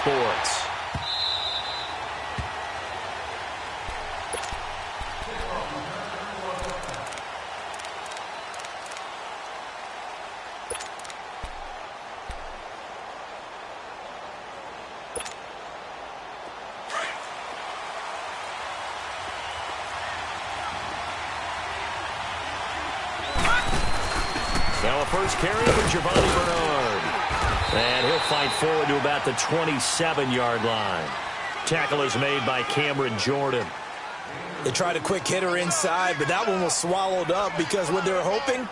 Sports. Now a first carry for Giovanni Bernard. And he'll fight forward to about the 27-yard line. Tackle is made by Cameron Jordan. They tried a quick hitter inside, but that one was swallowed up because what they're hoping,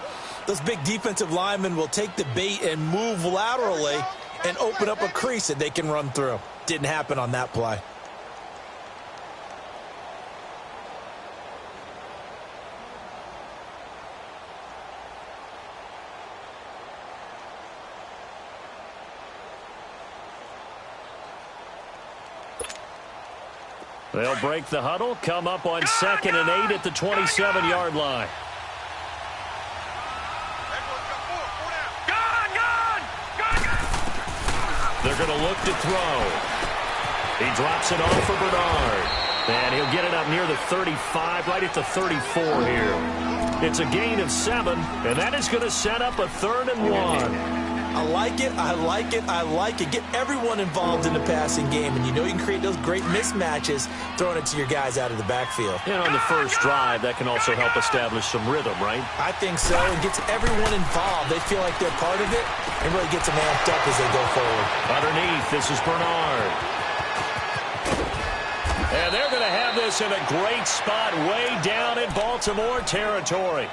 those big defensive linemen will take the bait and move laterally and open up a crease that they can run through. Didn't happen on that play. They'll break the huddle, come up on 2nd and 8 at the 27-yard line. They're going to look to throw. He drops it off for Bernard. And he'll get it up near the 35, right at the 34 here. It's a gain of 7, and that is going to set up a 3rd and 1. I like it, I like it, I like it. Get everyone involved in the passing game, and you know you can create those great mismatches throwing it to your guys out of the backfield. And on the first drive, that can also help establish some rhythm, right? I think so. It gets everyone involved. They feel like they're part of it, and really gets them amped up as they go forward. Underneath, this is Bernard. And they're going to have this in a great spot way down in Baltimore territory.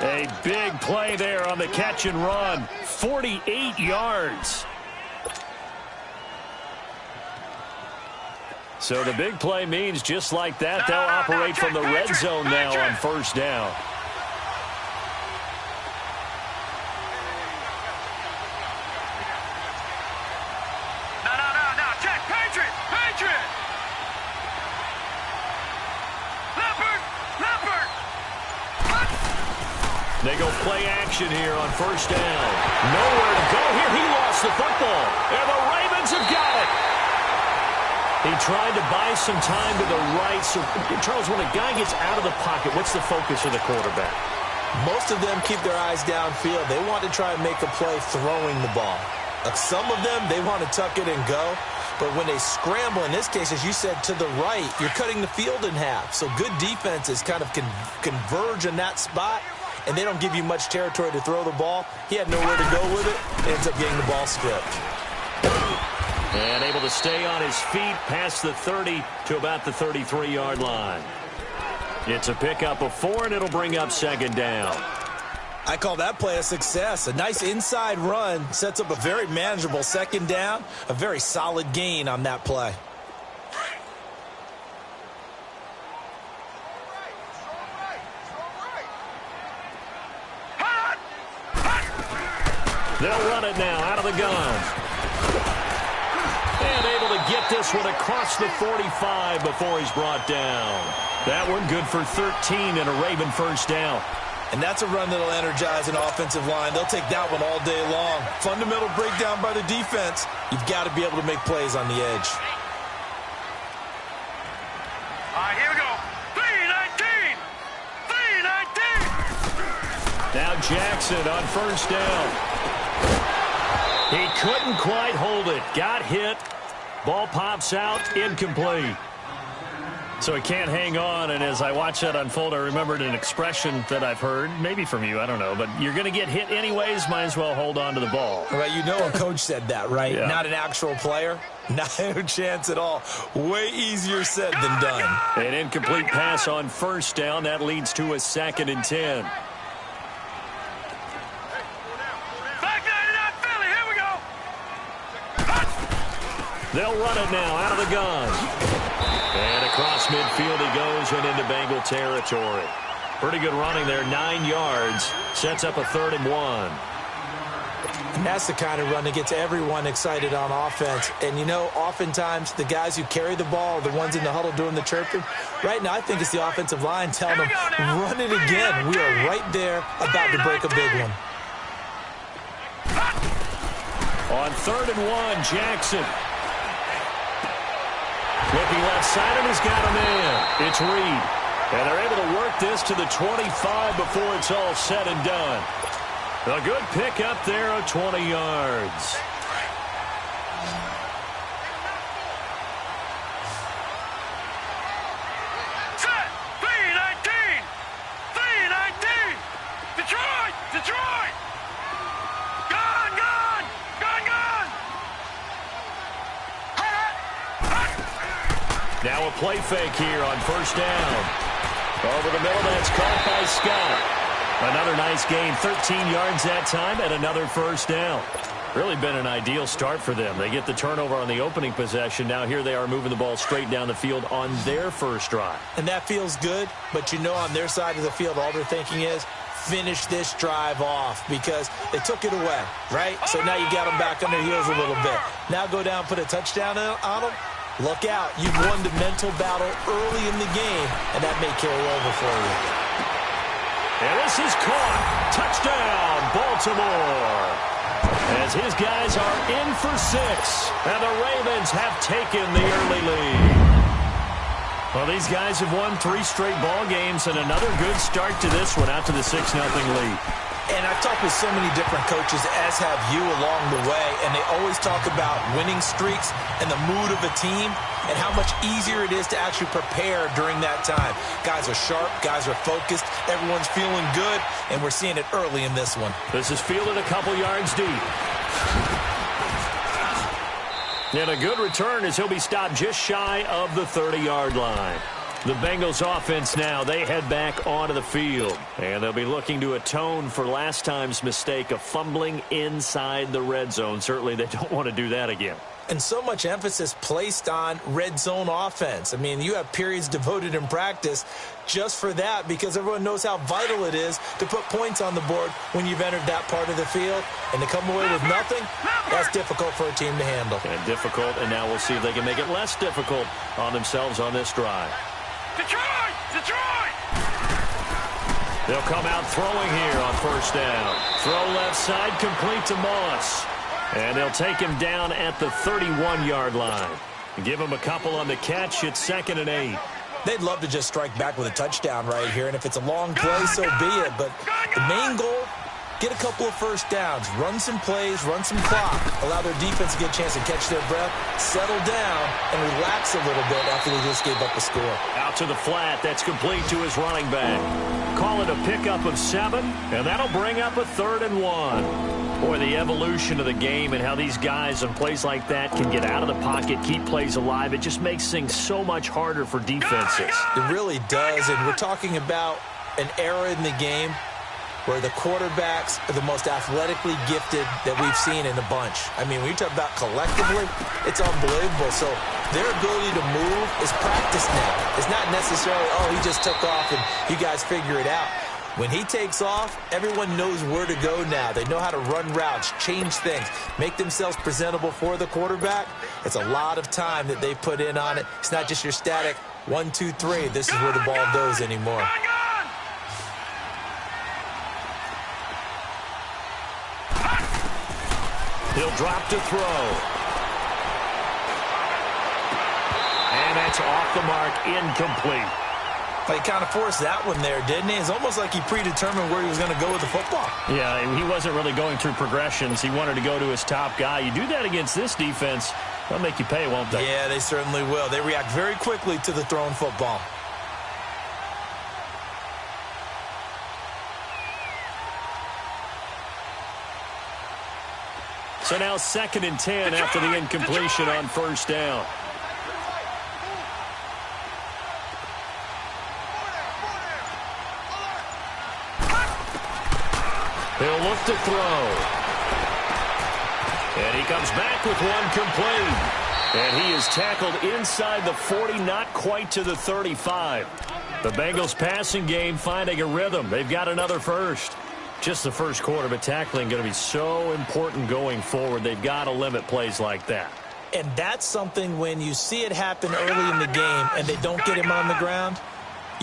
A big play there on the catch and run. 48 yards. So the big play means just like that, they'll operate from the red zone now on first down. No. Check. Patriot. They go play action here on first down. Nowhere to go here. He lost the football. And the Ravens have got it. He tried to buy some time to the right. So, Charles, when a guy gets out of the pocket, what's the focus of the quarterback? Most of them keep their eyes downfield. They want to try and make a play throwing the ball. Some of them, they want to tuck it and go. But when they scramble, in this case, as you said, to the right, you're cutting the field in half. So good defenses kind of converge in that spot, and they don't give you much territory to throw the ball. He had nowhere to go with it. Ends up getting the ball stripped. And able to stay on his feet past the 30 to about the 33-yard line. It's a pickup of 4, and it'll bring up 2nd down. I call that play a success. A nice inside run sets up a very manageable 2nd down. A very solid gain on that play. They'll run it now out of the gun. And able to get this one across the 45 before he's brought down. That one good for 13 and a Raven first down. And that's a run that'll energize an offensive line. They'll take that one all day long. Fundamental breakdown by the defense. You've got to be able to make plays on the edge. All right, here we go. 3-19. Now Jackson on first down. He couldn't quite hold it. Got hit. Ball pops out. Incomplete. So he can't hang on, and as I watch that unfold, I remembered an expression that I've heard, maybe from you, I don't know, but you're going to get hit anyways, might as well hold on to the ball. Right, you know a coach said that, right? Yeah. Not an actual player. Not a chance at all. Way easier said than done. An incomplete pass on first down. That leads to a 2nd and 10. They'll run it now out of the gun. And across midfield he goes and into Bengal territory. Pretty good running there, 9 yards. Sets up a 3rd and 1. And that's the kind of run that gets everyone excited on offense. And, you know, oftentimes the guys who carry the ball are the ones in the huddle doing the chirping. Right now I think it's the offensive line telling them, run it again. We are right there about to break a big one. On 3rd and 1, Jackson. Looking left side, and he's got him in. It's Reed. And they're able to work this to the 25 before it's all said and done. A good pick up there of 20 yards. Set. 3-19. 3-19. Detroit. Detroit. Gone, gone. Gone, gone. Now a play fake here on first down. Over the middle, that's caught by Scott. Another nice gain, 13 yards that time, and another first down. Really been an ideal start for them. They get the turnover on the opening possession. Now here they are moving the ball straight down the field on their first drive. And that feels good, but you know on their side of the field, all they're thinking is, finish this drive off because they took it away, right? So now you got them back on their heels a little bit. Now go down, put a touchdown on them. Look out. You've won the mental battle early in the game, and that may carry over for you. And this is caught. Touchdown, Baltimore. As his guys are in for 6. And the Ravens have taken the early lead. Well, these guys have won 3 straight ball games, and another good start to this one out to the 6-0 lead. And I've talked with so many different coaches, as have you, along the way, and they always talk about winning streaks and the mood of a team and how much easier it is to actually prepare during that time. Guys are sharp, guys are focused, everyone's feeling good, and we're seeing it early in this one. This is fielded a couple yards deep. And a good return as he'll be stopped just shy of the 30-yard line. The Bengals offense now, they head back onto the field. And they'll be looking to atone for last time's mistake of fumbling inside the red zone. Certainly they don't want to do that again. And so much emphasis placed on red zone offense. I mean, you have periods devoted in practice just for that because everyone knows how vital it is to put points on the board when you've entered that part of the field. And to come away with nothing, that's difficult for a team to handle. And difficult, and now we'll see if they can make it less difficult on themselves on this drive. Detroit! Detroit! They'll come out throwing here on first down. Throw left side, complete to Moss. And they'll take him down at the 31-yard line. Give him a couple on the catch. It's 2nd and 8. They'd love to just strike back with a touchdown right here, and if it's a long play, so be it. But the main goal, get a couple of first downs, run some plays, run some clock, allow their defense to get a chance to catch their breath, settle down, and relax a little bit after they just gave up a score. Out to the flat. That's complete to his running back. Call it a pickup of 7, and that'll bring up a 3rd and 1. Boy, the evolution of the game and how these guys on plays like that can get out of the pocket, keep plays alive, it just makes things so much harder for defenses. It really does, and we're talking about an era in the game where the quarterbacks are the most athletically gifted that we've seen in a bunch. I mean, when you talk about collectively, it's unbelievable. So their ability to move is practice now. It's not necessarily, oh, he just took off and you guys figure it out. When he takes off, everyone knows where to go now. They know how to run routes, change things, make themselves presentable for the quarterback. It's a lot of time that they put in on it. It's not just your static 1, 2, 3. This is where the ball goes anymore. He'll drop to throw. And that's off the mark, incomplete. He kind of forced that one there, didn't he? It's almost like he predetermined where he was going to go with the football. Yeah, he wasn't really going through progressions. He wanted to go to his top guy. You do that against this defense, they'll make you pay, won't they? Yeah, they certainly will. They react very quickly to the thrown football. So now 2nd and 10 after the incompletion on first down. He'll look to throw. And he comes back with one complete. And he is tackled inside the 40, not quite to the 35. The Bengals passing game finding a rhythm. They've got another first. Just the first quarter, but tackling going to be so important going forward. They've got to limit plays like that. And that's something when you see it happen early in the game and they don't get him on the ground,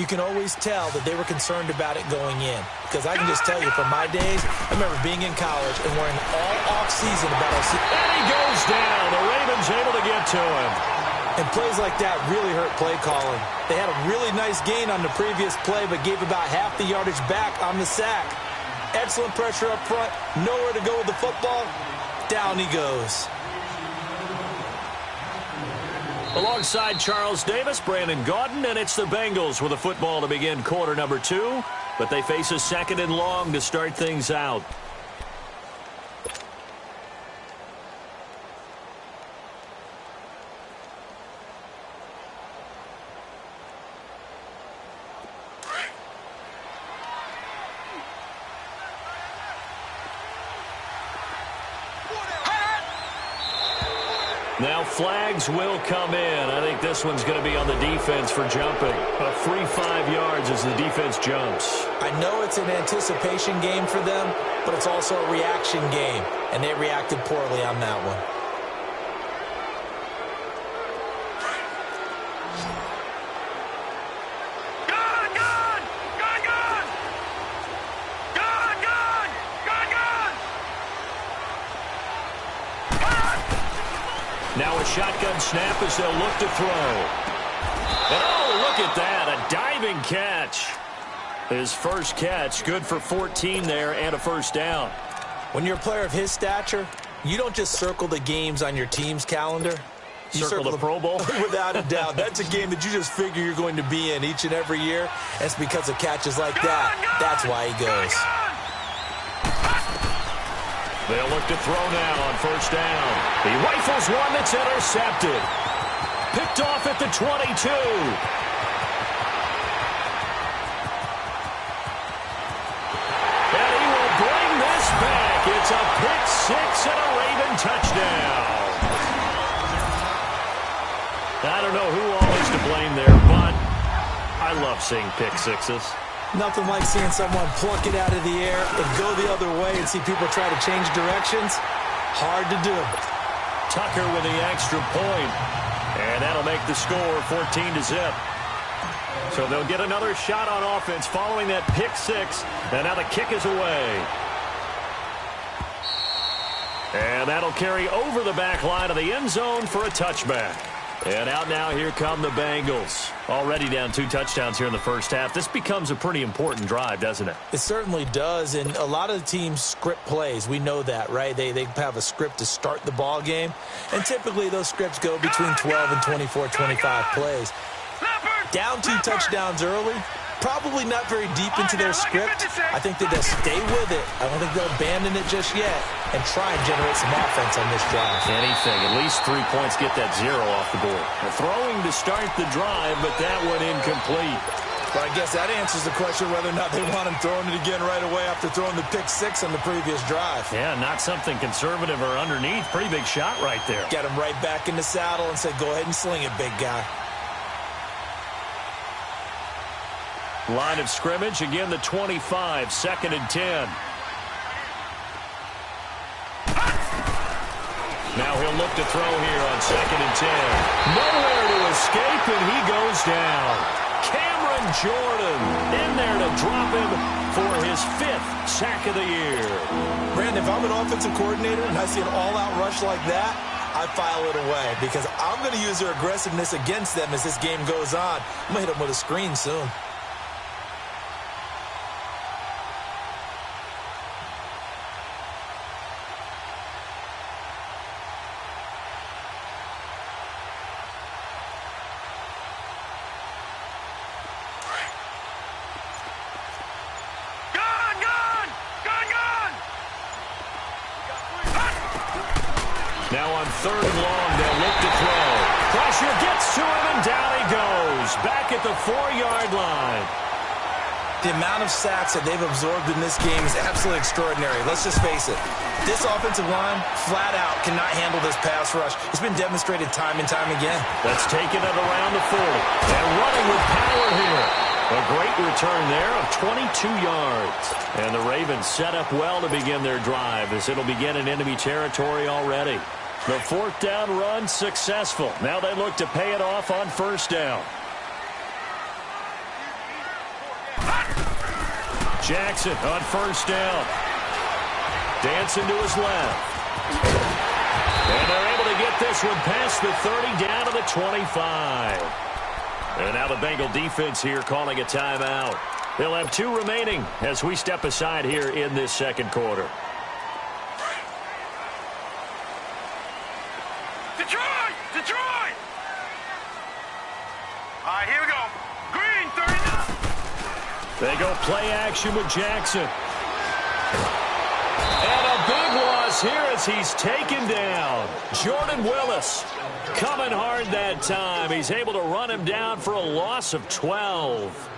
you can always tell that they were concerned about it going in. Because I can just tell you from my days, I remember being in college and worrying all off-season about our season. And he goes down. The Ravens able to get to him. And plays like that really hurt play calling. They had a really nice gain on the previous play, but gave about half the yardage back on the sack. Excellent pressure up front. Nowhere to go with the football. Down he goes. Alongside Charles Davis, Brandon Gaudin, and it's the Bengals with a football to begin quarter number 2. But they face a second and long to start things out. Now flags will come in. I think this one's going to be on the defense for jumping. A free 5 yards as the defense jumps. I know it's an anticipation game for them, but it's also a reaction game, and they reacted poorly on that one. Now a shotgun snap as they'll look to throw. And oh, look at that, a diving catch. His first catch, good for 14 there and a first down. When you're a player of his stature, you don't just circle the games on your team's calendar. You circle the Pro Bowl? Without a doubt. That's a game that you just figure you're going to be in each and every year. And it's because of catches like that. That's why he goes. They'll look to throw now on first down. He rifles one that's intercepted. Picked off at the 22. And he will bring this back. It's a pick six and a Raven touchdown. I don't know who all is to blame there, but I love seeing pick sixes. Nothing like seeing someone pluck it out of the air and go the other way and see people try to change directions. Hard to do. Tucker with the extra point. And that'll make the score 14-0. So they'll get another shot on offense following that pick six. And now the kick is away. And that'll carry over the back line of the end zone for a touchback. And out now, here come the Bengals. Already down 2 touchdowns here in the first half. This becomes a pretty important drive, doesn't it? It certainly does, and a lot of the teams script plays. We know that, right? They have a script to start the ball game, and typically those scripts go between 12 and 24, 25 plays. Down 2 touchdowns early, probably not very deep into their script. I think that they'll stay with it. I don't think they'll abandon it just yet and try and generate some offense on this drive. Anything. At least 3 points, get that 0 off the board. Throwing to start the drive, but that one incomplete. But I guess that answers the question whether or not they want him throwing it again right away after throwing the pick six on the previous drive. Yeah, not something conservative or underneath. Pretty big shot right there. Get him right back in the saddle and say, go ahead and sling it, big guy. Line of scrimmage, again the 25, 2nd and 10. Now he'll look to throw here on 2nd and 10. Nowhere to escape, and he goes down. Cameron Jordan in there to drop him for his 5th sack of the year. Brandon, if I'm an offensive coordinator and I see an all-out rush like that, I file it away because I'm going to use their aggressiveness against them as this game goes on. I'm going to hit them with a screen soon. Now on 3rd and long, they'll look to throw. Pressure gets to him, and down he goes. Back at the 4-yard line. The amount of sacks that they've absorbed in this game is absolutely extraordinary. Let's just face it. This offensive line, flat out, cannot handle this pass rush. It's been demonstrated time and time again. That's taken it around the 40. And running with power here. A great return there of 22 yards. And the Ravens set up well to begin their drive as it'll begin in enemy territory already. The 4th down run successful. Now they look to pay it off on 1st down. Jackson on 1st down. Dancing to his left. And they're able to get get this one past the 30 down to the 25. And now the Bengal defense here calling a timeout. They'll have 2 remaining as we step aside here in this second quarter. Detroit! Detroit! All right, here we go. Green, 39. They go play action with Jackson. And a big loss here as he's taken down. Jordan Willis coming hard that time. He's able to run him down for a loss of 12.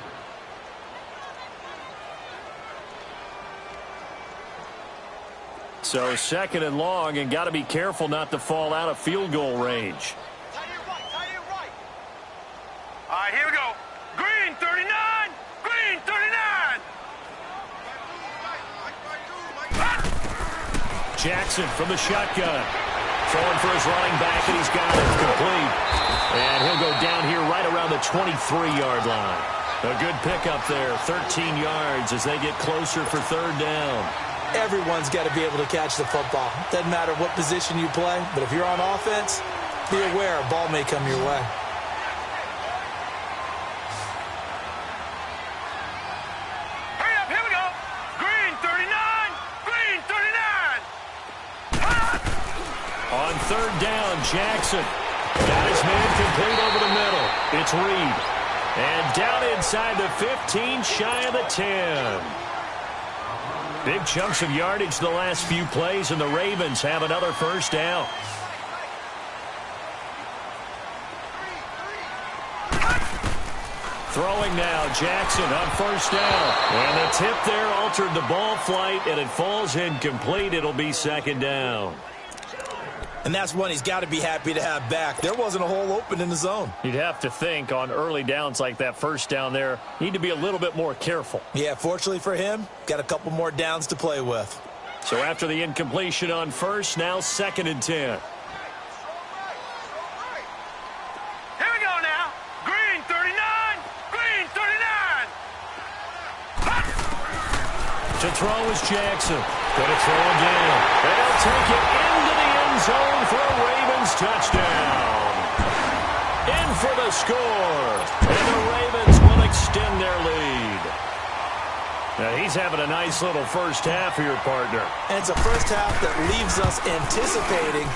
So second and long, and got to be careful not to fall out of field goal range. All right, here we go. Green, 39. Green, 39. Jackson from the shotgun. Throwing for his running back, and he's got it complete. And he'll go down here right around the 23-yard line. A good pickup there, 13 yards as they get closer for third down. Everyone's got to be able to catch the football. Doesn't matter what position you play, but if you're on offense, be aware a ball may come your way. Hurry up, here we go. Green, 39. Green, 39. On third down, Jackson got his man complete over the middle. It's Reed. And down inside the 15, shy of the 10. Big chunks of yardage the last few plays, and the Ravens have another first down. Throwing now, Jackson on first down. And the tip there altered the ball flight, and it falls incomplete. It'll be second down. And that's one he's got to be happy to have back. There wasn't a hole open in the zone. You'd have to think on early downs like that first down there, need to be a little bit more careful. Yeah, fortunately for him, got a couple more downs to play with. So after the incompletion on first, now second and 10. Here we go now. Green, 39. Green, 39. To throw is Jackson. Going to throw again. They'll take it into the end zone for a Ravens touchdown. In for the score. And the Ravens will extend their lead. Now he's having a nice little first half here, partner. And it's a first half that leaves us anticipating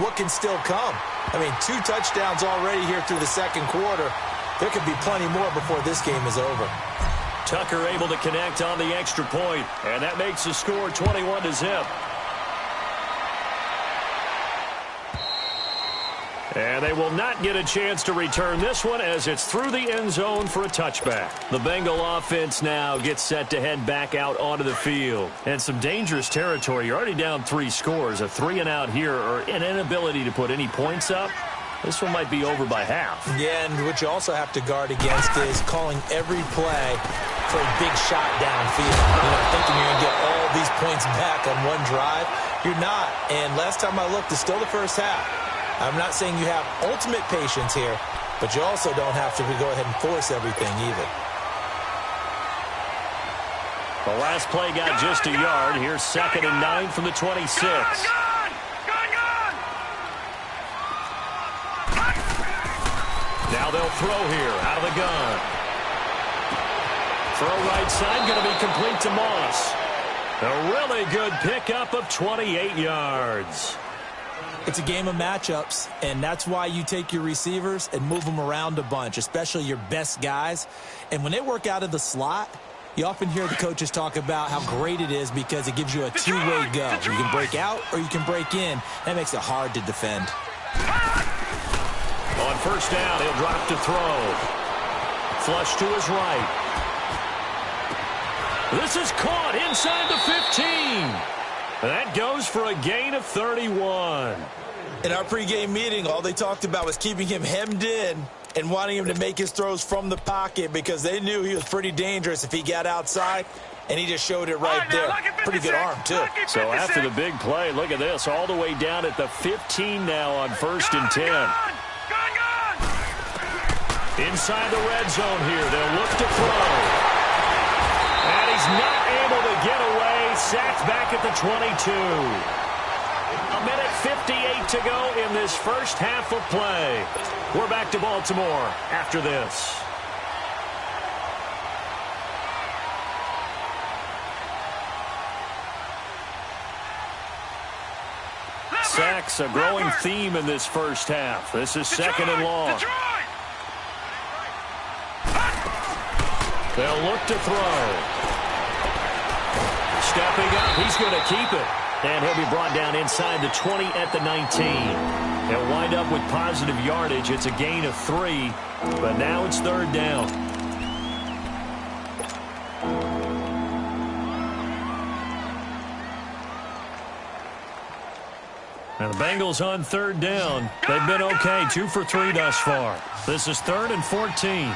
what can still come. I mean, 2 touchdowns already here through the second quarter. There could be plenty more before this game is over. Tucker able to connect on the extra point, and that makes the score 21-0. And they will not get a chance to return this one as it's through the end zone for a touchback. The Bengal offense now gets set to head back out onto the field. And some dangerous territory. You're already down 3 scores. A 3-and-out here or an inability to put any points up. This one might be over by half. Yeah, and what you also have to guard against is calling every play for a big shot downfield. Thinking you're going to get all these points back on one drive. You're not. And last time I looked, it's still the first half. I'm not saying you have ultimate patience here, but you also don't have to go ahead and force everything either. The last play got just a yard. Here's second and 9 from the 26. Now they'll throw here out of the gun. Throw right side, going to be complete to Moss. A really good pickup of 28 yards. It's a game of matchups, and that's why you take your receivers and move them around a bunch, especially your best guys. And when they work out of the slot, you often hear the coaches talk about how great it is because it gives you a two-way go. You can break out or you can break in. That makes it hard to defend. On first down, he'll drop to throw. Flush to his right. This is caught inside the 15. That goes for a gain of 31. In our pregame meeting, all they talked about was keeping him hemmed in and wanting him to make his throws from the pocket because they knew he was pretty dangerous if he got outside, and he just showed it right there. Pretty good arm, too. So after the big play, look at this, all the way down at the 15 now on first and 10. Inside the red zone here, they'll look to throw. And he's not able to get away. Sacked back at the 22. A minute 58 to go in this first half of play. We're back to Baltimore after this. Sacks, a growing theme in this first half. This is second and long. They'll look to throw. Stepping up, he's going to keep it. And he'll be brought down inside the 20 at the 19. They'll wind up with positive yardage. It's a gain of 3, but now it's third down. Now the Bengals on third down. They've been okay, 2 for 3 thus far. This is 3rd and 14.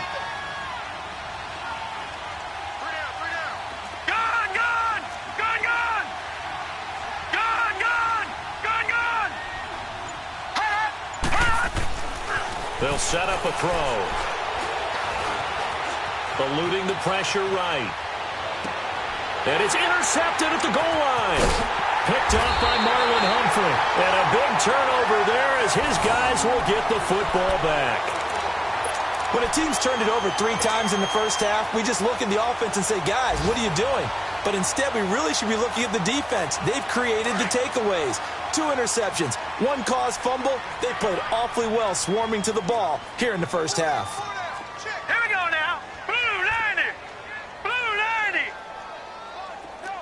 They'll set up a throw. Eluding the pressure right. And it's intercepted at the goal line. Picked off by Marlon Humphrey. And a big turnover there as his guys will get the football back. When a team's turned it over 3 times in the first half, we just look at the offense and say, guys, what are you doing? But instead, we really should be looking at the defense. They've created the takeaways. 2 interceptions, 1 caused fumble. They played awfully well swarming to the ball here in the first half. Here we go now. Blue 90. Blue 90.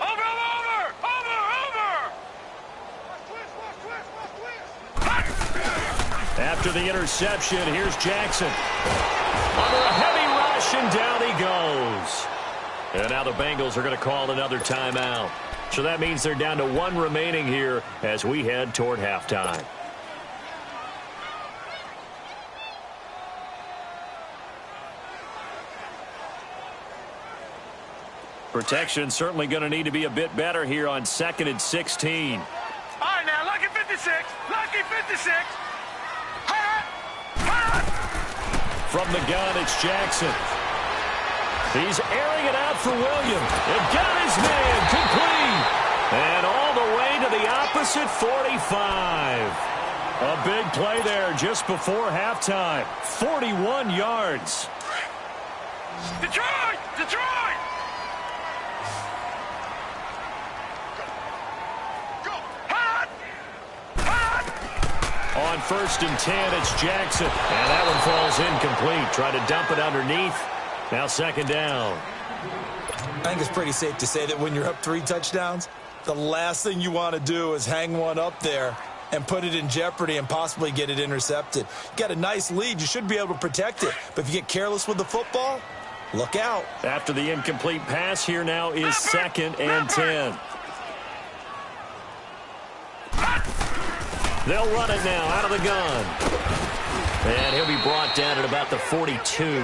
Over. After the interception, here's Jackson. Under a heavy rush, and down he goes. And now the Bengals are going to call another timeout. So that means they're down to 1 remaining here as we head toward halftime. Protection certainly going to need to be a bit better here on 2nd and 16. All right, now, lucky 56. Lucky 56. From the gun, it's Jackson. He's airing it out for Williams. And got his man complete. And all the way to the opposite 45. A big play there just before halftime. 41 yards. Detroit! Detroit! On 1st and 10, it's Jackson. And that one falls incomplete. Try to dump it underneath. Now 2nd down. I think it's pretty safe to say that when you're up 3 touchdowns, the last thing you want to do is hang one up there and put it in jeopardy and possibly get it intercepted. You got a nice lead. You should be able to protect it. But if you get careless with the football, look out. After the incomplete pass, here now is 2nd and 10. They'll run it now out of the gun. And he'll be brought down at about the 42.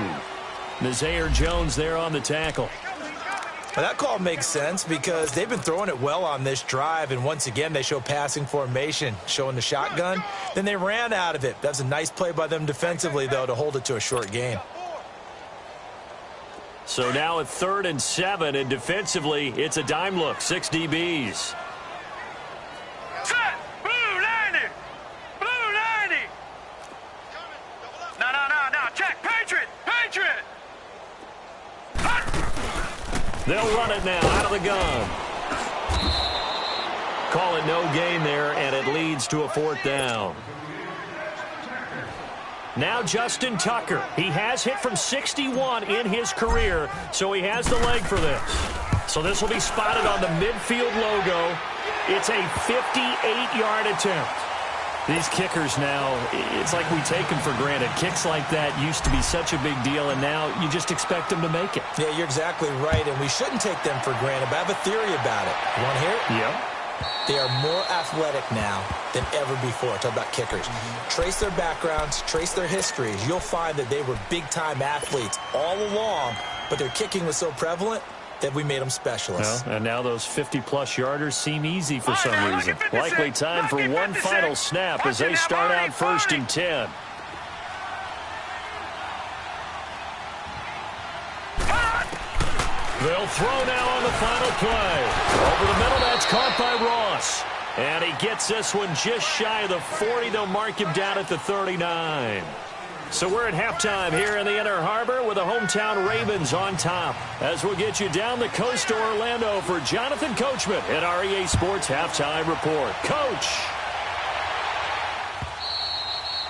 Nazaire Jones there on the tackle. Well, that call makes sense because they've been throwing it well on this drive, and once again they show passing formation, showing the shotgun. Then they ran out of it. That's a nice play by them defensively, though, to hold it to a short gain. So now at 3rd and 7, and defensively it's a dime look, 6 DBs. Set! Blue 90! Blue 90! No. Check! Patriot! Patriot! They'll run it now out of the gun. Call it no gain there, and it leads to a 4th down. Now Justin Tucker. He has hit from 61 in his career, so he has the leg for this. So this will be spotted on the midfield logo. It's a 58-yard attempt. These kickers now, it's like we take them for granted. Kicks like that used to be such a big deal, and now you just expect them to make it. Yeah, you're exactly right, and we shouldn't take them for granted, but I have a theory about it. You want to hear it? Yep. They are more athletic now than ever before. Talk about kickers. Trace their backgrounds, trace their histories. You'll find that they were big-time athletes all along, but their kicking was so prevalent that we made them specialists. Well, and now those 50-plus yarders seem easy for some reason. Likely time for one final snap as they start out 1st and 10. They'll throw now on the final play. Over the middle, that's caught by Ross. And he gets this one just shy of the 40. They'll mark him down at the 39. So we're at halftime here in the Inner Harbor with the hometown Ravens on top. As we'll get you down the coast to Orlando for Jonathan Coachman at our EA Sports Halftime Report. Coach!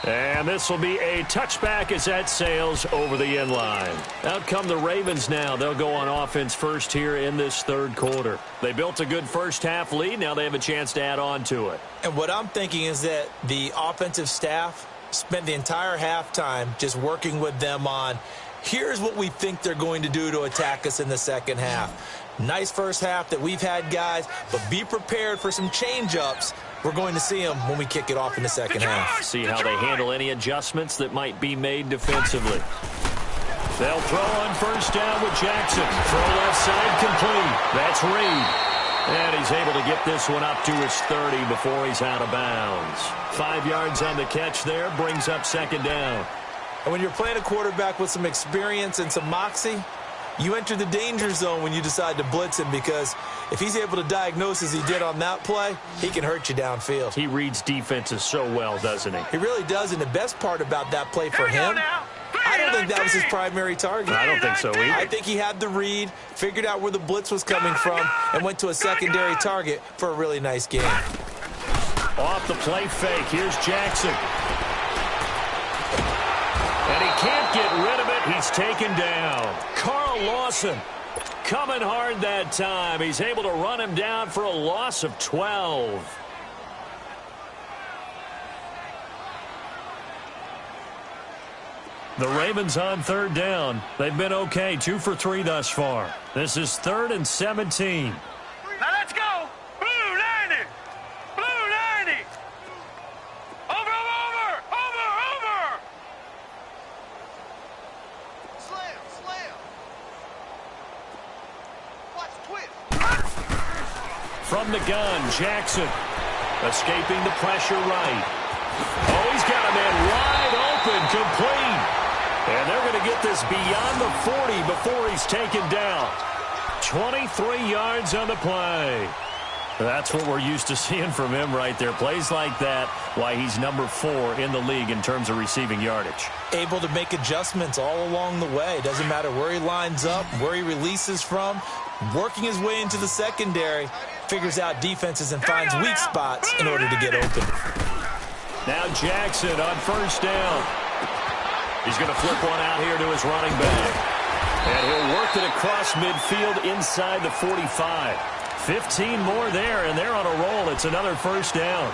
And this will be a touchback as that sails over the end line. Out come the Ravens now. They'll go on offense first here in this third quarter. They built a good first half lead. Now they have a chance to add on to it. And what I'm thinking is that the offensive staff spent the entire halftime just working with them on, here's what we think they're going to do to attack us in the second half. Nice first half that we've had, guys, but be prepared for some change-ups. We're going to see them when we kick it off in the second half. See how they handle any adjustments that might be made defensively. They'll throw on first down with Jackson. Throw left side complete. That's Reed. And he's able to get this one up to his 30 before he's out of bounds. 5 yards on the catch there, brings up second down. And when you're playing a quarterback with some experience and some moxie, you enter the danger zone when you decide to blitz him, because if he's able to diagnose as he did on that play, he can hurt you downfield. He reads defenses so well, doesn't he? He really does, and the best part about that play for him, I don't think that was his primary target. I don't think so either. I think he had the read, figured out where the blitz was coming from, and went to a secondary target for a really nice game. Off the play fake, here's Jackson. And he can't get rid of it. He's taken down. Carl Lawson coming hard that time. He's able to run him down for a loss of 12. The Ravens on third down. They've been okay, 2 for 3 thus far. This is 3rd and 17. Now let's go. Blue 90. Blue 90. Over. Slam. Watch twist. From the gun, Jackson escaping the pressure right. Oh, he's got a man wide open, complete. And they're going to get this beyond the 40 before he's taken down. 23 yards on the play. That's what we're used to seeing from him right there. Plays like that, why he's number 4 in the league in terms of receiving yardage. Able to make adjustments all along the way. Doesn't matter where he lines up, where he releases from. Working his way into the secondary. Figures out defenses and finds weak spots in order to get open. Now Jackson on first down. He's going to flip one out here to his running back. And he'll work it across midfield inside the 45. 15 more there, and they're on a roll. It's another first down.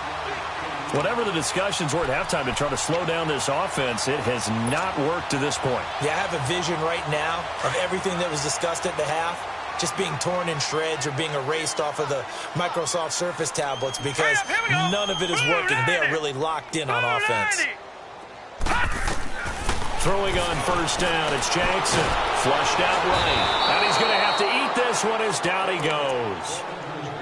Whatever the discussions were at halftime to try to slow down this offense, it has not worked to this point. Yeah, I have a vision right now of everything that was discussed at the half just being torn in shreds or being erased off of the Microsoft Surface tablets, because none of it is working. They are really locked in on offense. Throwing on first down, it's Jackson. Flushed out right. And he's going to have to eat this one as down he goes.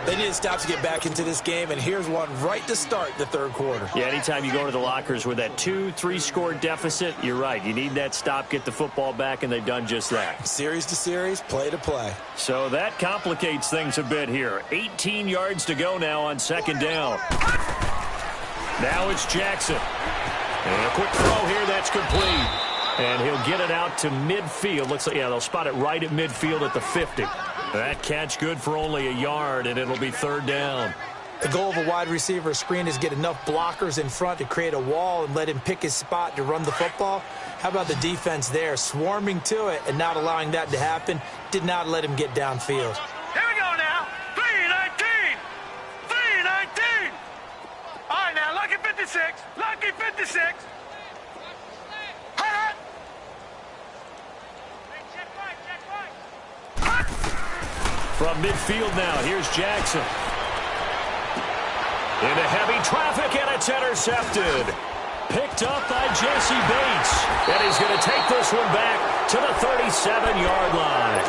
They need to stop to get back into this game, and here's one right to start the third quarter. Yeah, anytime you go to the lockers with that 2-3 score deficit, you're right. You need that stop, get the football back, and they've done just that. Series to series, play to play. So that complicates things a bit here. 18 yards to go now on second down. Now it's Jackson. And a quick throw here, that's complete. And he'll get it out to midfield. Looks like, yeah, they'll spot it right at midfield at the 50. That catch good for only a yard, and it'll be third down. The goal of a wide receiver screen is get enough blockers in front to create a wall and let him pick his spot to run the football. How about the defense there, swarming to it and not allowing that to happen? Did not let him get downfield. Here we go now. 319. 319. All right, now, lucky 56. Lucky 56. From midfield now, here's Jackson. Into heavy traffic, and it's intercepted. Picked up by Jesse Bates. And he's going to take this one back to the 37-yard line.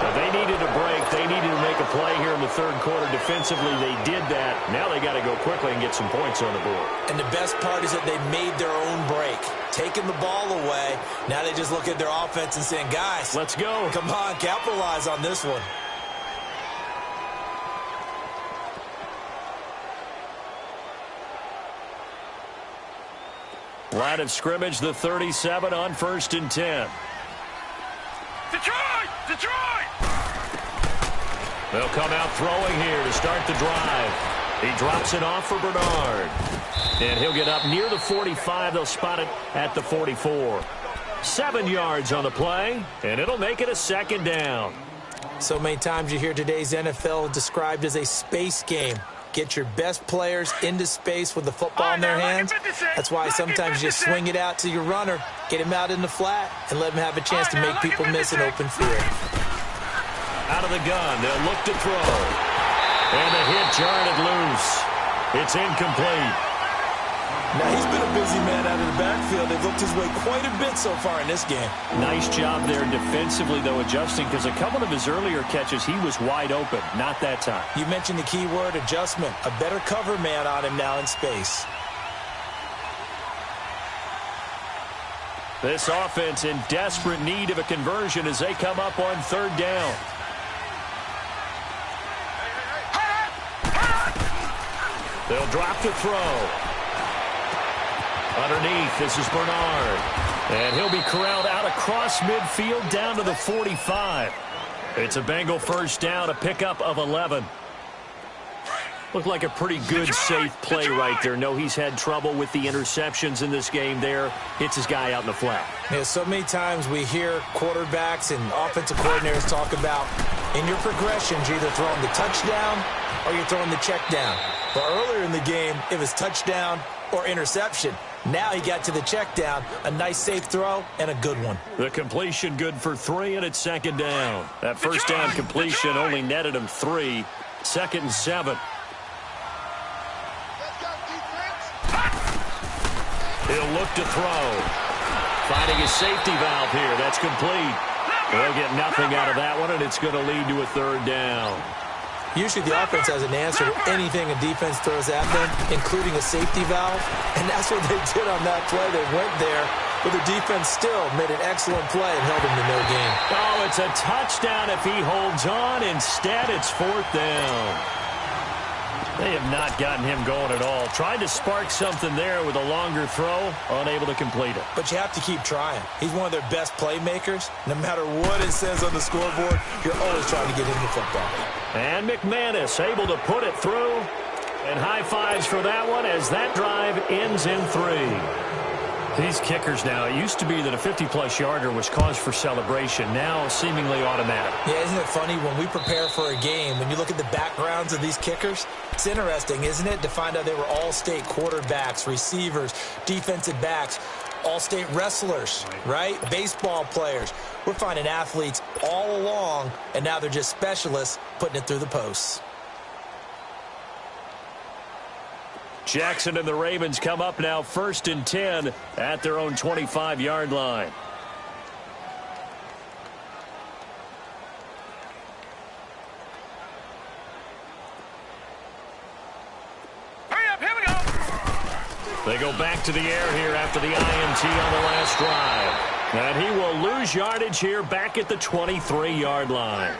Now, they needed a break. They needed to make a play here in the third quarter. Defensively, they did that. Now they got to go quickly and get some points on the board. And the best part is that they made their own break. Taking the ball away. Now they just look at their offense and saying, guys, let's go. Come on, capitalize on this one. Line of scrimmage, the 37 on 1st and 10. Detroit! Detroit! They'll come out throwing here to start the drive. He drops it off for Bernard. And he'll get up near the 45. They'll spot it at the 44. 7 yards on the play, and it'll make it a 2nd down. So many times you hear today's NFL described as a space game. Get your best players into space with the football in their hands. That's why sometimes you just swing it out to your runner, get him out in the flat, and let him have a chance to make people miss an open field. Out of the gun, they'll look to throw. And the hit jarred it loose. It's incomplete. Now, he's been a busy man out of the backfield. They've looked his way quite a bit so far in this game. Nice job there defensively, though, adjusting, because a couple of his earlier catches, he was wide open. Not that time. You mentioned the key word, adjustment. A better cover man on him now in space. This offense in desperate need of a conversion as they come up on 3rd down. They'll drop the throw. Underneath, this is Bernard. And he'll be corralled out across midfield down to the 45. It's a Bengal 1st down, a pickup of 11. Looked like a pretty good, safe play right there. No, he's had trouble with the interceptions in this game there. Hits his guy out in the flat. Yeah, so many times we hear quarterbacks and offensive coordinators talk about in your progressions, you're either throwing the touchdown or you're throwing the check down. But earlier in the game, it was touchdown or interception. Now he got to the check down, a nice safe throw, and a good one. The completion good for 3, and it's 2nd down. That 1st down completion only netted him 3. 2nd and 7. He'll look to throw. Finding his safety valve here. That's complete. They'll get nothing out of that one, and it's going to lead to a 3rd down. Usually the offense has an answer to anything a defense throws at them, including a safety valve, and that's what they did on that play. They went there, but the defense still made an excellent play and held him to no gain. Oh, it's a touchdown if he holds on. Instead, it's 4th down. They have not gotten him going at all. Tried to spark something there with a longer throw, unable to complete it. But you have to keep trying. He's one of their best playmakers. No matter what it says on the scoreboard, you're always trying to get him the football. And McManus able to put it through. And high fives for that one as that drive ends in 3. These kickers now, it used to be that a 50-plus yarder was cause for celebration. Now seemingly automatic. Yeah, isn't it funny when we prepare for a game, when you look at the backgrounds of these kickers, it's interesting, isn't it, to find out they were all-state quarterbacks, receivers, defensive backs, all-state wrestlers, right? Baseball players. We're finding athletes all along, and now they're just specialists putting it through the posts. Jackson and the Ravens come up now 1st and 10 at their own 25-yard line. Hurry up, here we go. They go back to the air here after the INT on the last drive. And he will lose yardage here back at the 23-yard line.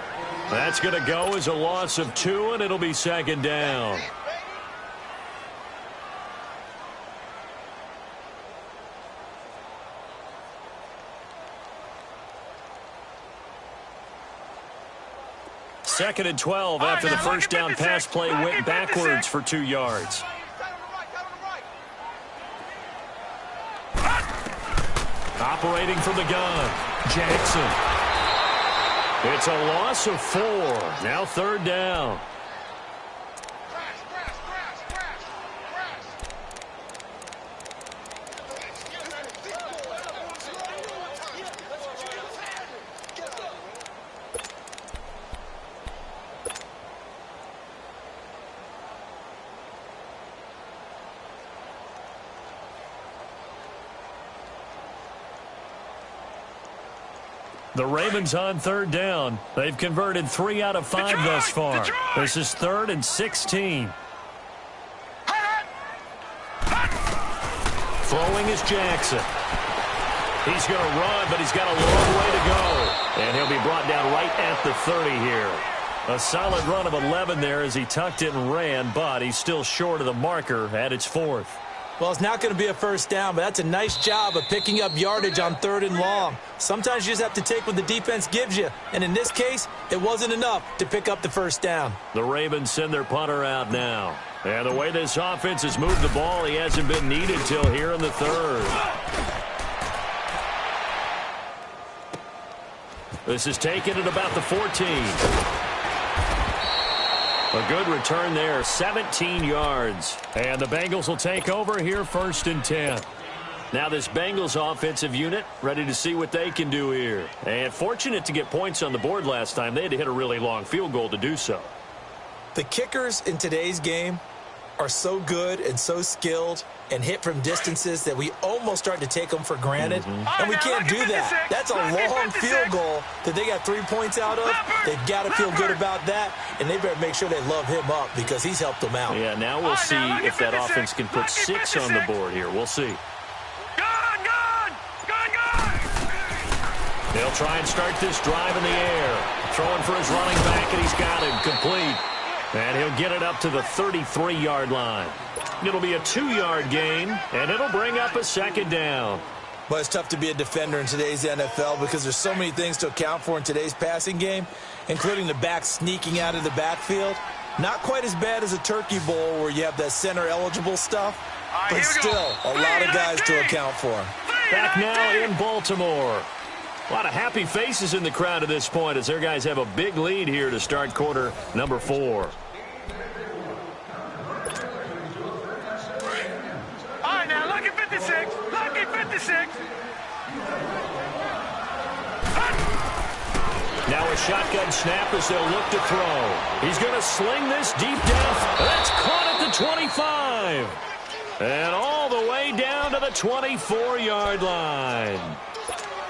That's going to go as a loss of 2, and it'll be 2nd down. Second and 12 after the 1st down pass play went backwards for 2 yards. Operating from the gun, Jackson. It's a loss of 4. Now 3rd down. The Ravens on 3rd down. They've converted 3 out of 5 thus far. This is 3rd and 16. Throwing is Jackson. He's going to run, but he's got a long way to go. And he'll be brought down right at the 30 here. A solid run of 11 there as he tucked it and ran, but he's still short of the marker at its 4th. Well, it's not going to be a first down, but that's a nice job of picking up yardage on 3rd and long. Sometimes you just have to take what the defense gives you, and in this case, it wasn't enough to pick up the first down. The Ravens send their punter out now. And the way this offense has moved the ball, he hasn't been needed till here in the 3rd. This is taken at about the 14. A good return there, 17 yards. And the Bengals will take over here 1st and 10. Now this Bengals offensive unit ready to see what they can do here. And fortunate to get points on the board last time. They had to hit a really long field goal to do so. The kickers in today's game are so good and so skilled and hit from distances that we almost start to take them for granted. And we can't do that. That's a long field goal that they got 3 points out of. They've got to feel good about that, and they better make sure they love him up because he's helped them out. Yeah, now we'll see if that offense can put 6 on the board here. We'll see. Gone! They'll try and start this drive in the air. Throwing for his running back, and he's got him complete. And he'll get it up to the 33-yard line. It'll be a 2-yard gain, and it'll bring up a 2nd down. But it's tough to be a defender in today's NFL because there's so many things to account for in today's passing game, including the back sneaking out of the backfield. Not quite as bad as a turkey bowl where you have that center-eligible stuff, but still a lot of guys to account for. Back now in Baltimore. A lot of happy faces in the crowd at this point as their guys have a big lead here to start quarter number 4. All right, now, lucky 56. Lucky 56. Now a shotgun snap as they'll look to throw. He's going to sling this deep down. That's caught at the 25. And all the way down to the 24-yard line.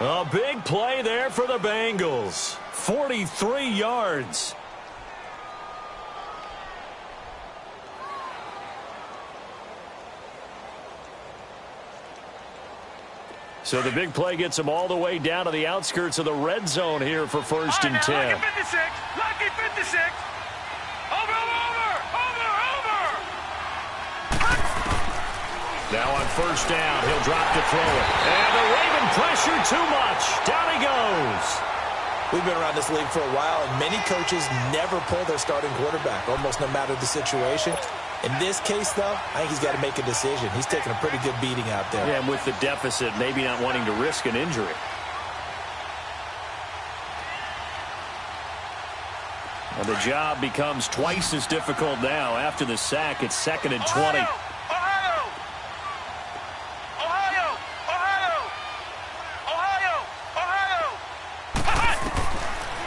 A big play there for the Bengals. 43 yards. So the big play gets them all the way down to the outskirts of the red zone here for 1st and 10. Lucky 56. Lucky 56. Over. Now on 1st down, he'll drop to throw it. And the Raven pressure too much. Down he goes. We've been around this league for a while, and many coaches never pull their starting quarterback, almost no matter the situation. In this case, though, I think he's got to make a decision. He's taking a pretty good beating out there. Yeah, and with the deficit, maybe not wanting to risk an injury. And the job becomes twice as difficult now. After the sack, it's 2nd and 20.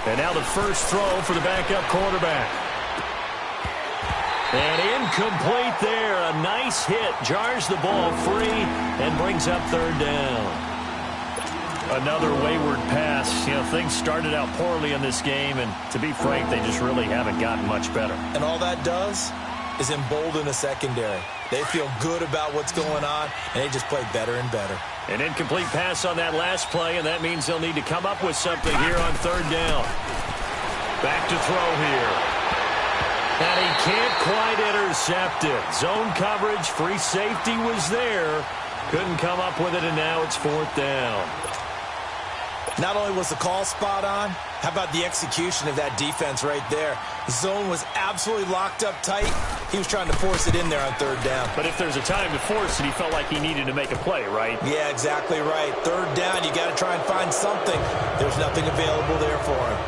And now the first throw for the backup quarterback. And incomplete there. A nice hit. Jars the ball free and brings up 3rd down. Another wayward pass. You know, things started out poorly in this game, and to be frank, they just really haven't gotten much better. And all that does is embolden the secondary. They feel good about what's going on, and they just play better and better. An incomplete pass on that last play, and that means they'll need to come up with something here on 3rd down. Back to throw here. And he can't quite intercept it. Zone coverage, free safety was there. Couldn't come up with it, and now it's 4th down. Not only was the call spot on, how about the execution of that defense right there? The zone was absolutely locked up tight. He was trying to force it in there on 3rd down. But if there's a time to force it, he felt like he needed to make a play, right? Yeah, exactly right. 3rd down, you got to try and find something. There's nothing available there for him.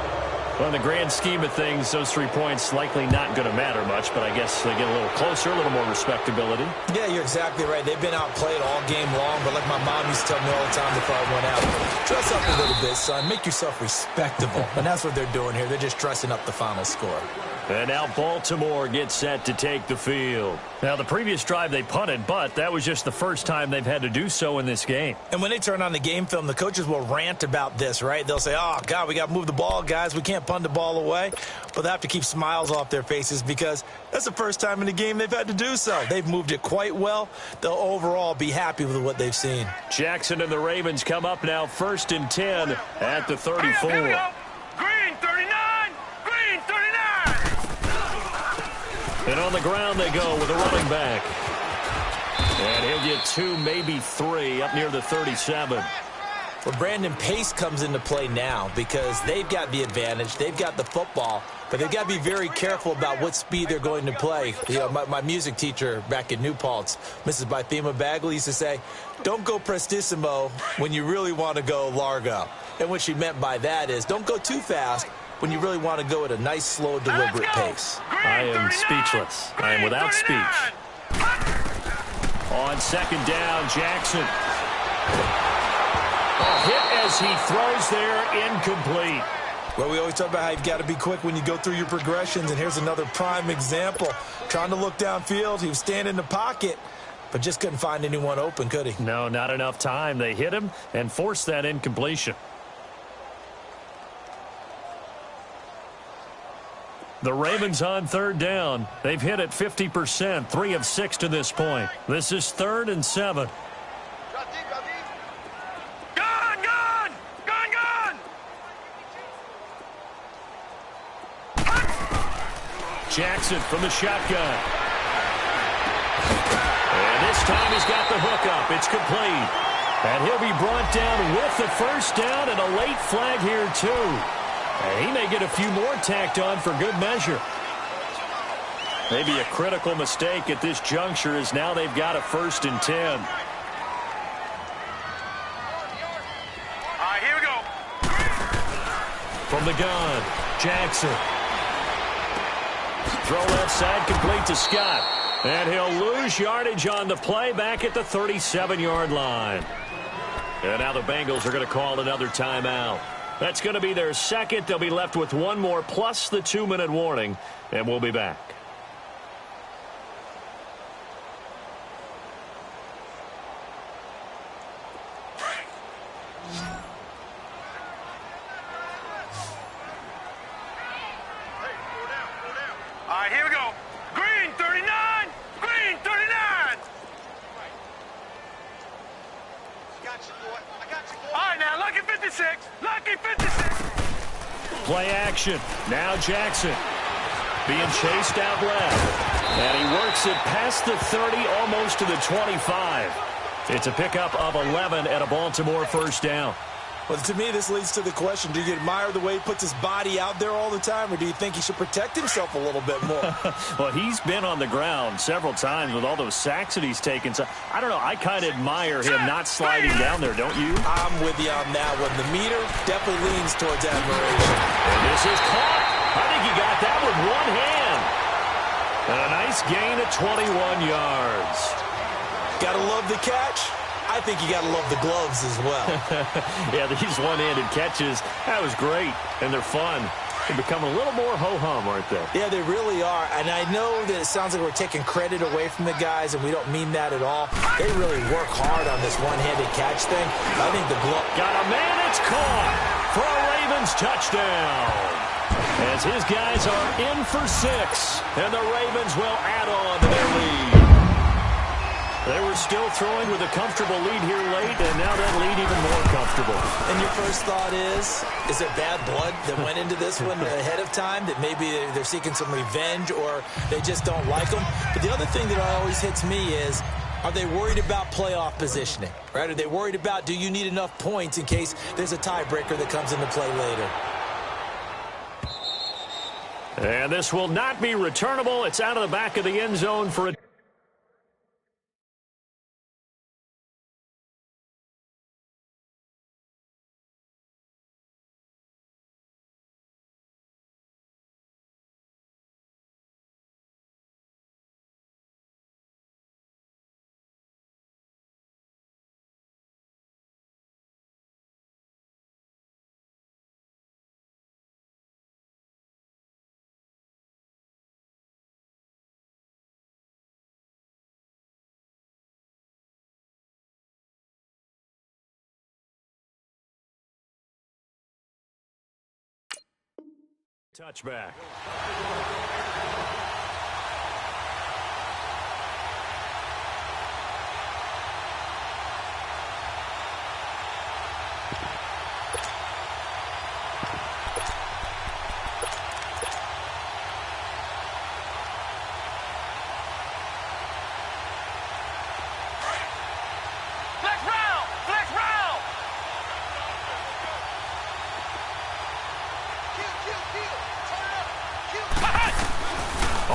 Well, in the grand scheme of things, those 3 points likely not going to matter much, but I guess they get a little closer, a little more respectability. Yeah, you're exactly right. They've been outplayed all game long, but like my mom used to tell me all the time before I went out, dress up a little bit, son. Make yourself respectable. And that's what they're doing here. They're just dressing up the final score. And now Baltimore gets set to take the field. Now, the previous drive they punted, but that was just the first time they've had to do so in this game. And when they turn on the game film, the coaches will rant about this, right? They'll say, oh, God, we got to move the ball, guys. We can't punt the ball away. But they have to keep smiles off their faces because that's the first time in the game they've had to do so. They've moved it quite well. They'll overall be happy with what they've seen. Jackson and the Ravens come up now 1st and 10 at the 34. Here we go. Green 39. Green 39. And on the ground they go with a running back. And he'll give you 2, maybe 3 up near the 37. Well, Brandon, pace comes into play now because they've got the advantage. They've got the football, but they've got to be very careful about what speed they're going to play. You know, my music teacher back in New Paltz, Mrs. Bythema Bagley, used to say, don't go prestissimo when you really want to go largo. And what she meant by that is don't go too fast when you really want to go at a nice, slow, deliberate pace. I am speechless. I am without speech. On second down, Jackson. Hit as he throws there, incomplete. Well, we always talk about how you've got to be quick when you go through your progressions, and here's another prime example. Trying to look downfield, he was standing in the pocket, but just couldn't find anyone open, could he? No, not enough time. They hit him and forced that incompletion. The Ravens on third down. They've hit it 50%, 3 of 6 to this point. This is 3rd and 7. Jackson from the shotgun. And this time he's got the hook up. It's complete. And he'll be brought down with the first down and a late flag here too. And he may get a few more tacked on for good measure. Maybe a critical mistake at this juncture is now they've got a 1st and 10. All right, here we go. From the gun, Jackson. Throw left side, complete to Scott. And he'll lose yardage on the play back at the 37-yard line. And now the Bengals are going to call another timeout. That's going to be their second. They'll be left with one more plus the 2-minute warning. And we'll be back. All right, here we go. Green 39. Green 39. All right, now, lucky 56. Lucky 56. Play action. Now Jackson being chased out left. And he works it past the 30, almost to the 25. It's a pickup of 11 at a Baltimore first down. Well, to me, this leads to the question, do you admire the way he puts his body out there all the time, or do you think he should protect himself a little bit more? Well, he's been on the ground several times with all those sacks that he's taken. So, I don't know. I kind of admire him not sliding down there, don't you? I'm with you on that one. The meter definitely leans towards admiration. And this is caught. I think he got that with one hand. And a nice gain of 21 yards. Gotta love the catch. I think you got to love the gloves as well. Yeah, these one-handed catches, that was great, and they're fun. They become a little more ho-hum, aren't they? Yeah, they really are. And I know that it sounds like we're taking credit away from the guys, and we don't mean that at all. They really work hard on this one-handed catch thing. I think the glove... Got a man, it's caught for a Ravens touchdown. As his guys are in for 6, and the Ravens will add on to their lead. They were still throwing with a comfortable lead here late, and now that lead even more comfortable. And your first thought is there bad blood that went into this one ahead of time, that maybe they're seeking some revenge or they just don't like them? But the other thing that always hits me is, are they worried about playoff positioning? Right? Are they worried about, do you need enough points in case there's a tiebreaker that comes into play later? And this will not be returnable. It's out of the back of the end zone for a... touchback.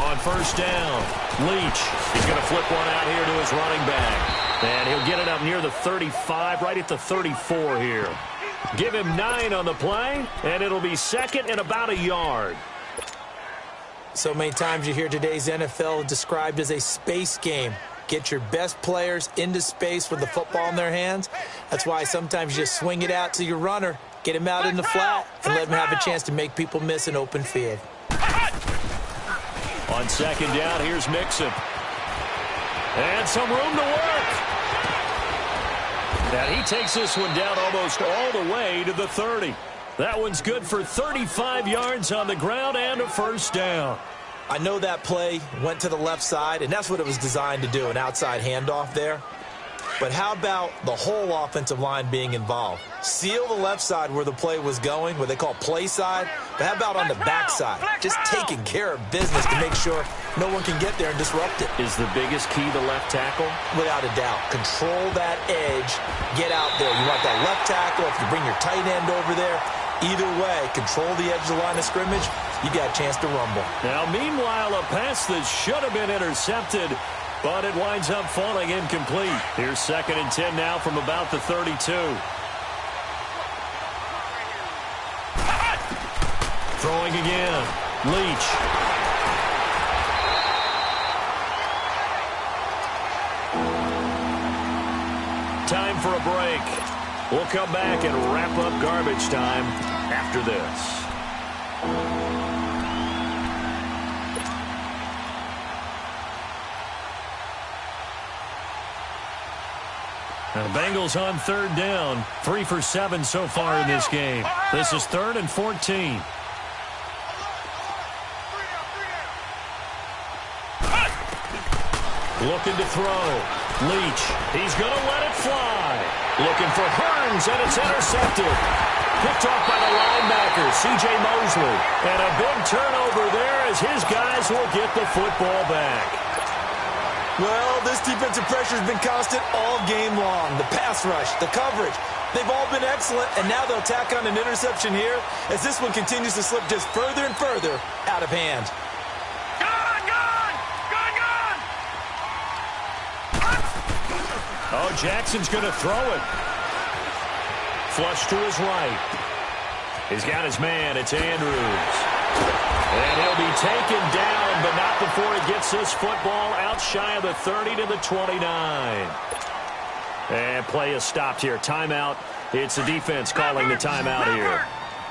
on first down, Leach. He's going to flip one out here to his running back. And he'll get it up near the 35, right at the 34 here. Give him 9 on the play, and it'll be second and about a yard. So many times you hear today's NFL described as a space game. Get your best players into space with the football in their hands. That's why sometimes you just swing it out to your runner, get him out in the flat, and let him have a chance to make people miss an open field. On second down, here's Mixon. And some room to work. And he takes this one down almost all the way to the 30. That one's good for 35 yards on the ground and a first down. I know that play went to the left side, and that's what it was designed to do, an outside handoff there. But how about the whole offensive line being involved? Seal the left side where the play was going, what they call play side. But how about on the back side? Just taking care of business to make sure no one can get there and disrupt it. Is the biggest key the left tackle? Without a doubt. Control that edge. Get out there. You want that left tackle. If you bring your tight end over there, either way, control the edge of the line of scrimmage, you got a chance to rumble. Now, meanwhile, a pass that should have been intercepted, but it winds up falling incomplete. Here's second and 10 now from about the 32. Throwing again. Leach. Time for a break. We'll come back and wrap up garbage time after this. The Bengals on third down. 3 for 7 so far in this game. This is 3rd and 14. Looking to throw. Leach. He's going to let it fly. Looking for Hearns, and it's intercepted. Picked off by the linebacker, C.J. Mosley. And a big turnover there as his guys will get the football back. Well, this defensive pressure has been constant all game long. The pass rush, the coverage, they've all been excellent, and now they'll tack on an interception here as this one continues to slip just further and further out of hand. Oh, Jackson's going to throw it. Flush to his right. He's got his man. It's Andrews. And he'll be taken down, but not before he gets this football out shy of the 30 to the 29. And play is stopped here. Timeout. It's the defense calling the timeout here.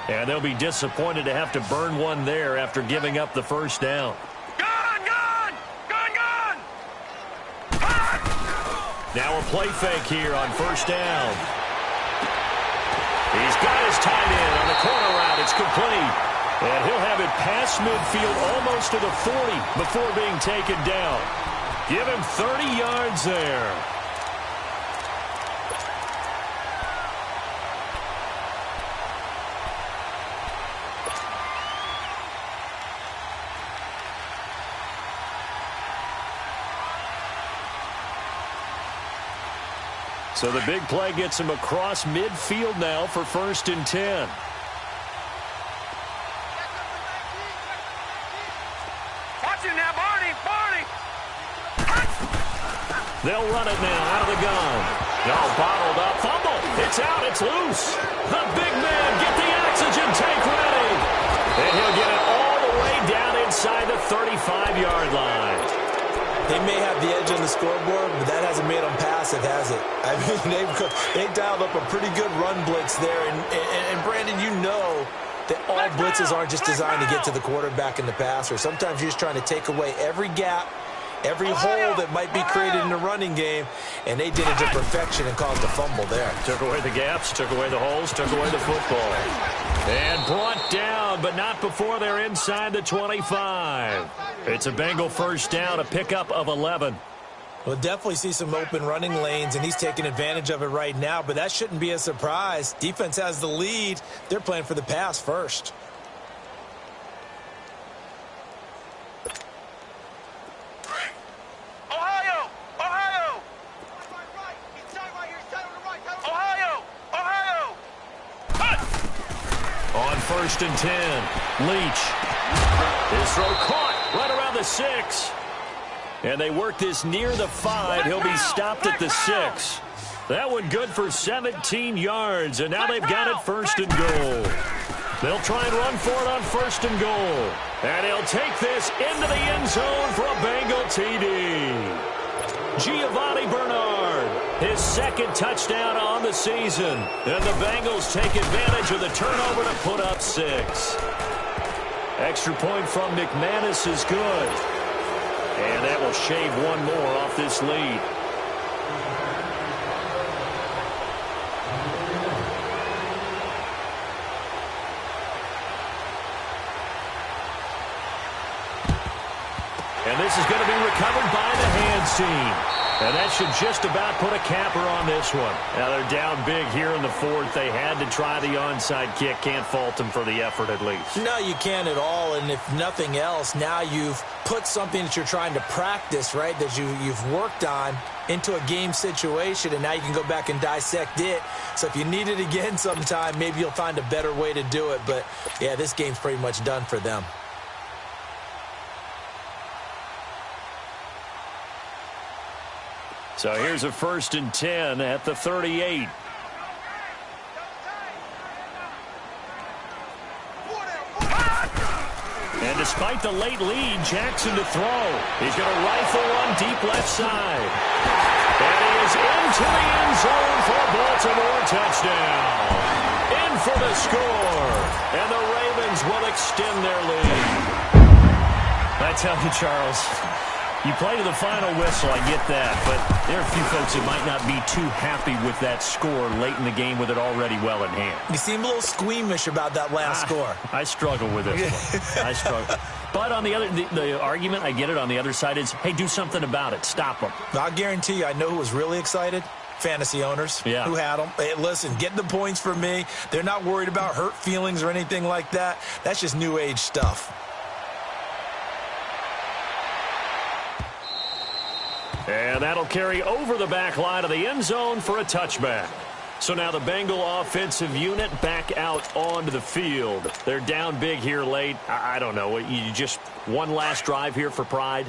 And they'll be disappointed to have to burn one there after giving up the first down. Now a play fake here on first down. He's got his tight end on the corner route. It's complete. And he'll have it past midfield almost to the 40 before being taken down. Give him 30 yards there. So the big play gets him across midfield now for 1st and 10. Watch it now, Barney. They'll run it now out of the gun. No, bottled up. Fumble. It's out. It's loose. The big man, get the oxygen tank ready. And he'll get it all the way down inside the 35-yard line. They may have the edge on the scoreboard, but that hasn't made them passive, has it? I mean, they've dialed up a pretty good run blitz there. And Brandon, you know that all blitzes aren't just designed to get to the quarterback in the passer. Sometimes you're just trying to take away every gap, every hole that might be created in the running game, and they did it to perfection and caused a fumble there. Took away the gaps, took away the holes, took away the football. And brought down, but not before they're inside the 25. It's a Bengal first down, a pickup of 11. We'll definitely see some open running lanes, and he's taking advantage of it right now, but that shouldn't be a surprise. Defense has the lead. They're playing for the pass first. On 1st and 10, Leach. His throw caught right around around the 6. And they work this near the 5. He'll be stopped at the 6. That one good for 17 yards, and now they've got it first and goal. They'll try and run for it on first and goal. And he'll take this into the end zone for a Bengal TD. Giovanni Bernard, his second touchdown on the season. And the Bengals take advantage of the turnover to put up 6. Extra point from McManus is good. And that will shave one more off this lead. And this is going to be recovered by the hands team. And that should just about put a capper on this one. Now they're down big here in the 4th. They had to try the onside kick. Can't fault them for the effort at least. No, you can't at all. And if nothing else, now you've put something that you're trying to practice, right, that you've worked on into a game situation, and now you can go back and dissect it. So if you need it again sometime, maybe you'll find a better way to do it. But, yeah, this game's pretty much done for them. So here's a 1st and 10 at the 38. And despite the late lead, Jackson to throw. He's going to rifle one deep left side. And he is into the end zone for a Baltimore touchdown. In for the score. And the Ravens will extend their lead. I tell you, Charles, you play to the final whistle, I get that, but there are a few folks that might not be too happy with that score late in the game with it already well in hand. You seem a little squeamish about that last score. I struggle with this one. I struggle. But on the argument, I get it, on the other side is, hey, do something about it. Stop them. I'll guarantee you, I know who was really excited. Fantasy owners who had them. Hey, listen, get the points for me. They're not worried about hurt feelings or anything like that. That's just new age stuff. And that'll carry over the back line of the end zone for a touchback. So now the Bengal offensive unit back out onto the field. They're down big here late. I don't know. You just one last drive here for pride?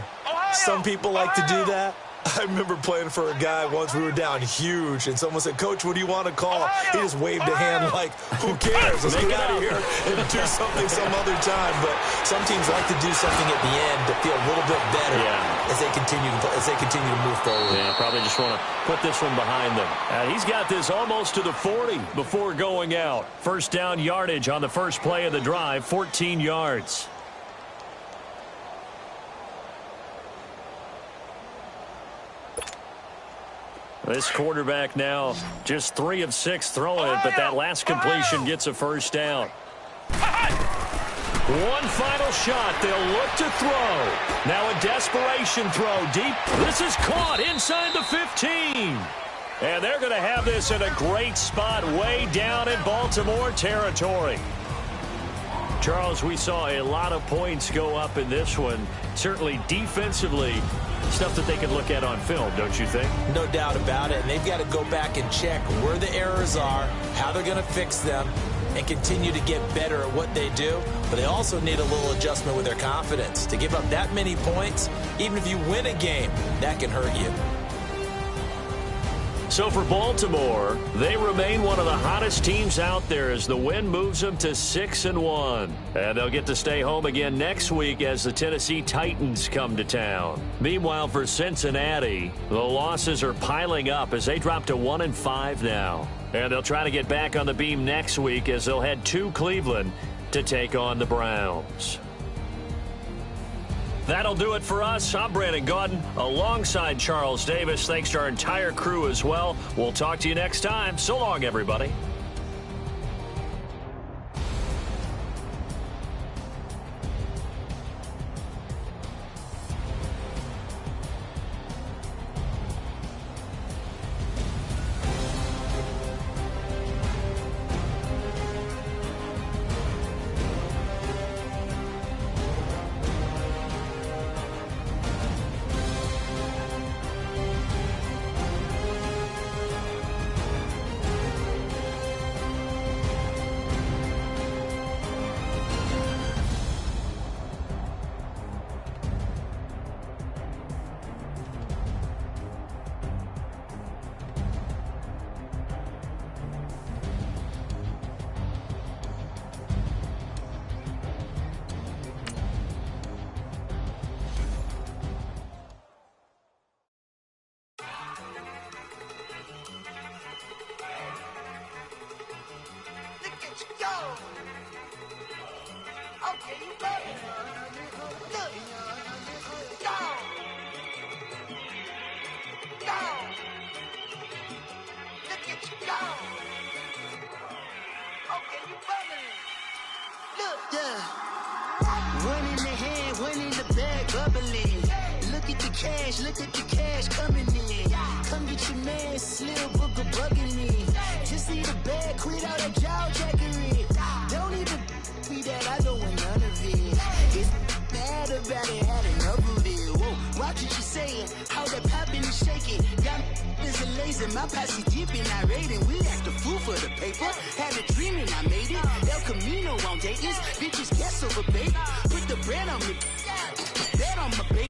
Some people like to do that. I remember playing for a guy once. We were down huge, and someone said, "Coach, what do you want to call?" He just waved a hand like, who cares? Let's get out of here and do something some other time. But some teams like to do something at the end to feel a little bit better as they continue to move forward. Yeah, probably just want to put this one behind them. He's got this almost to the 40 before going out. First down yardage on the first play of the drive, 14 yards. This quarterback now just 3 of 6 throwing it, but that last completion gets a first down. One final shot. They'll look to throw. Now a desperation throw deep. This is caught inside the 15. And they're going to have this in a great spot way down in Baltimore territory. Charles, we saw a lot of points go up in this one. Certainly defensively, stuff that they can look at on film, don't you think? No doubt about it. And they've got to go back and check where the errors are, how they're going to fix them, and continue to get better at what they do. But they also need a little adjustment with their confidence. To give up that many points, even if you win a game, that can hurt you. So for Baltimore, they remain one of the hottest teams out there as the win moves them to 6-1. And they'll get to stay home again next week as the Tennessee Titans come to town. Meanwhile, for Cincinnati, the losses are piling up as they drop to 1-5 now. And they'll try to get back on the beam next week as they'll head to Cleveland to take on the Browns. That'll do it for us. I'm Brandon Gaudin alongside Charles Davis. Thanks to our entire crew as well. We'll talk to you next time. So long, everybody. Okay, you bugging. Look. Go. Go. Look at you go. Okay, you bugging. Look. Yeah. One in the hand, one in the bag, bubbling. Look at the cash coming in. Come get your man, Slim Booker bugging me. Just see the bag, quit all that jaw jackery. Don't even be that, I don't want none of it. It's bad about it, had enough of it. Whoa, watch what you saying, how that poppin' and shaking. Got is a lazy, my posse dipping, I raiding. We act a fool for the paper. Had a dream and I made it. El Camino on Dayton's, bitches guess over baby. Put the bread on me, bet on my baby.